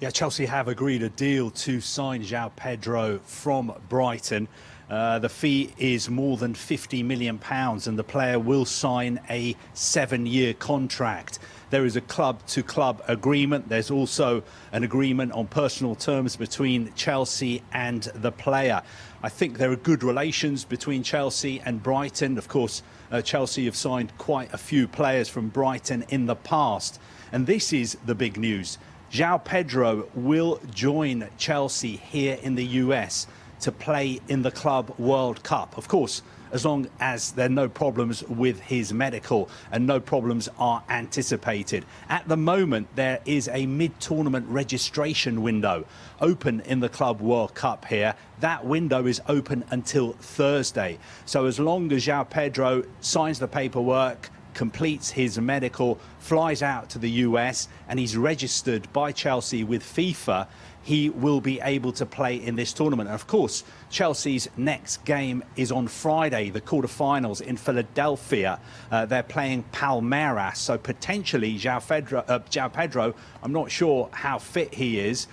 Yeah, Chelsea have agreed a deal to sign João Pedro from Brighton. The fee is more than £50 million and the player will sign a 7-year contract. There is a club-to-club agreement. There's also an agreement on personal terms between Chelsea and the player. I think there are good relations between Chelsea and Brighton. Of course, Chelsea have signed quite a few players from Brighton in the past. And this is the big news. João Pedro will join Chelsea here in the US to play in the Club World Cup. Of course, as long as there are no problems with his medical and no problems are anticipated. At the moment, there is a mid-tournament registration window open in the Club World Cup here. That window is open until Thursday. So as long as João Pedro signs the paperwork, completes his medical, flies out to the US and he's registered by Chelsea with FIFA, he will be able to play in this tournament. And of course, Chelsea's next game is on Friday, the quarterfinals in Philadelphia. They're playing Palmeiras, so potentially João Pedro, I'm not sure how fit he is.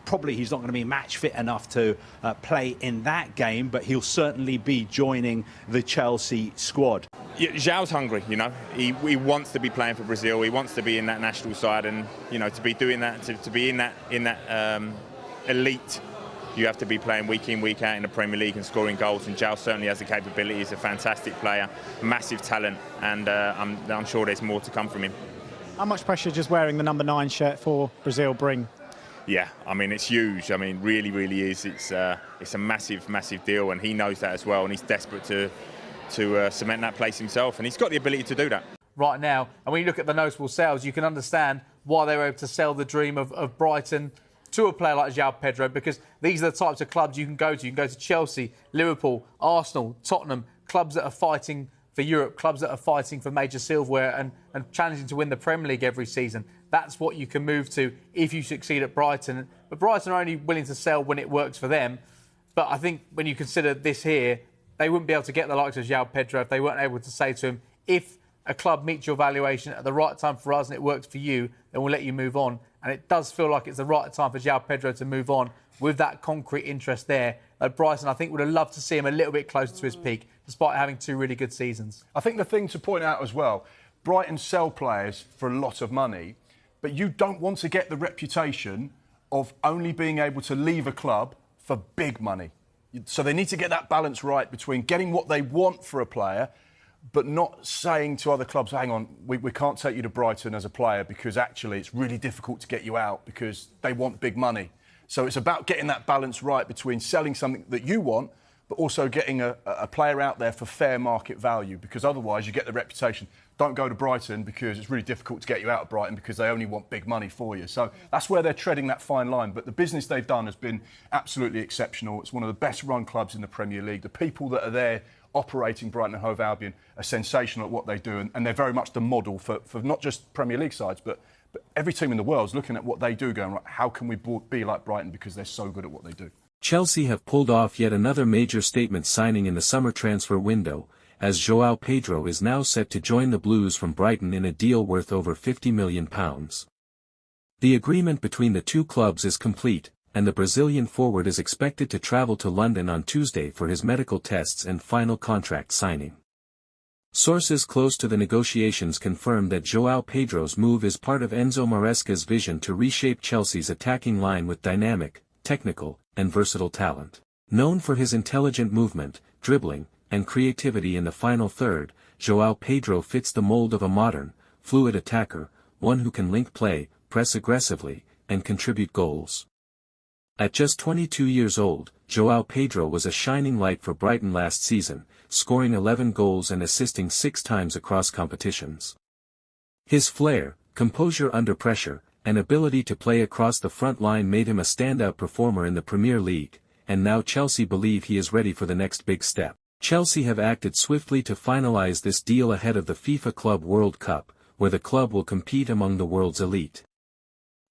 Probably he's not going to be match fit enough to play in that game, but he'll certainly be joining the Chelsea squad. Yeah, João's hungry, you know. He wants to be playing for Brazil. He wants to be in that national side, and you know, to be doing that, to be in that elite, you have to be playing week in, week out in the Premier League and scoring goals. And João certainly has the capability. He's a fantastic player, massive talent, and I'm sure there's more to come from him. How much pressure does wearing the number 9 shirt for Brazil bring? Yeah, I mean, it's huge. I mean, really is. It's a massive deal, and he knows that as well, and he's desperate to cement that place himself, and he's got the ability to do that. Right now, and when you look at the notable sales, you can understand why they were able to sell the dream of Brighton to a player like João Pedro, because these are the types of clubs you can go to. You can go to Chelsea, Liverpool, Arsenal, Tottenham, clubs that are fighting for Europe, clubs that are fighting for major silverware and challenging to win the Premier League every season. That's what you can move to if you succeed at Brighton. But Brighton are only willing to sell when it works for them. But I think when you consider this here, they wouldn't be able to get the likes of João Pedro if they weren't able to say to him, if a club meets your valuation at the right time for us and it works for you, then we'll let you move on. And it does feel like it's the right time for João Pedro to move on with that concrete interest there. Brighton, I think, would have loved to see him a little bit closer to his peak, despite having 2 really good seasons. I think the thing to point out as well, Brighton sell players for a lot of money, but you don't want to get the reputation of only being able to leave a club for big money. So they need to get that balance right between getting what they want for a player, but not saying to other clubs, hang on, we can't take you to Brighton as a player because actually it's really difficult to get you out because they want big money. So it's about getting that balance right between selling something that you want, but also getting a player out there for fair market value, because otherwise you get the reputation, don't go to Brighton because it's really difficult to get you out of Brighton because they only want big money for you. So that's where they're treading that fine line. But the business they've done has been absolutely exceptional. It's one of the best run clubs in the Premier League. The people that are there operating Brighton and Hove Albion are sensational at what they do, and they're very much the model for not just Premier League sides, but every team in the world is looking at what they do going, right, how can we be like Brighton because they're so good at what they do. Chelsea have pulled off yet another major statement signing in the summer transfer window, as João Pedro is now set to join the Blues from Brighton in a deal worth over £50 million. The agreement between the two clubs is complete, and the Brazilian forward is expected to travel to London on Tuesday for his medical tests and final contract signing. Sources close to the negotiations confirm that João Pedro's move is part of Enzo Maresca's vision to reshape Chelsea's attacking line with dynamic, technical, and versatile talent. Known for his intelligent movement, dribbling, and creativity in the final third, João Pedro fits the mold of a modern, fluid attacker, one who can link play, press aggressively, and contribute goals. At just 22 years old, João Pedro was a shining light for Brighton last season, scoring 11 goals and assisting 6 times across competitions. His flair, composure under pressure, and ability to play across the front line made him a standout performer in the Premier League, and now Chelsea believe he is ready for the next big step. Chelsea have acted swiftly to finalize this deal ahead of the FIFA Club World Cup, where the club will compete among the world's elite.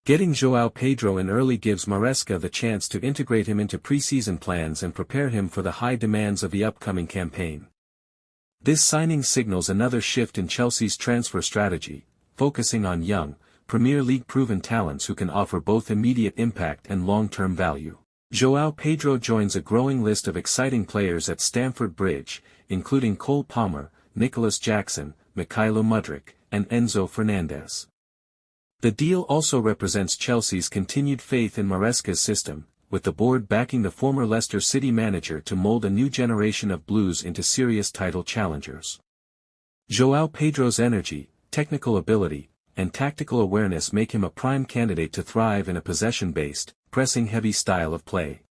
Getting João Pedro in early gives Maresca the chance to integrate him into pre-season plans and prepare him for the high demands of the upcoming campaign. This signing signals another shift in Chelsea's transfer strategy, focusing on young, Premier League proven talents who can offer both immediate impact and long-term value. João Pedro joins a growing list of exciting players at Stamford Bridge, including Cole Palmer, Nicholas Jackson, Mykhailo Mudryk, and Enzo Fernandez. The deal also represents Chelsea's continued faith in Maresca's system, with the board backing the former Leicester City manager to mould a new generation of Blues into serious title challengers. João Pedro's energy, technical ability, and tactical awareness make him a prime candidate to thrive in a possession-based, pressing-heavy style of play.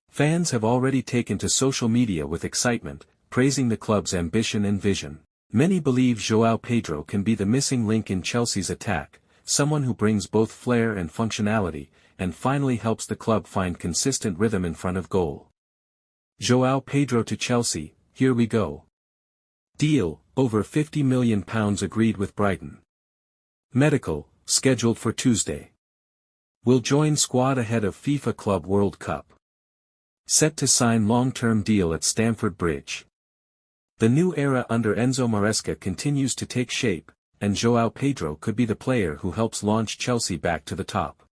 Fans have already taken to social media with excitement, praising the club's ambition and vision. Many believe João Pedro can be the missing link in Chelsea's attack, someone who brings both flair and functionality, and finally helps the club find consistent rhythm in front of goal. João Pedro to Chelsea, here we go. Deal, over £50 million agreed with Brighton. Medical, scheduled for Tuesday. Will join squad ahead of FIFA Club World Cup. Set to sign long-term deal at Stamford Bridge. The new era under Enzo Maresca continues to take shape, and João Pedro could be the player who helps launch Chelsea back to the top.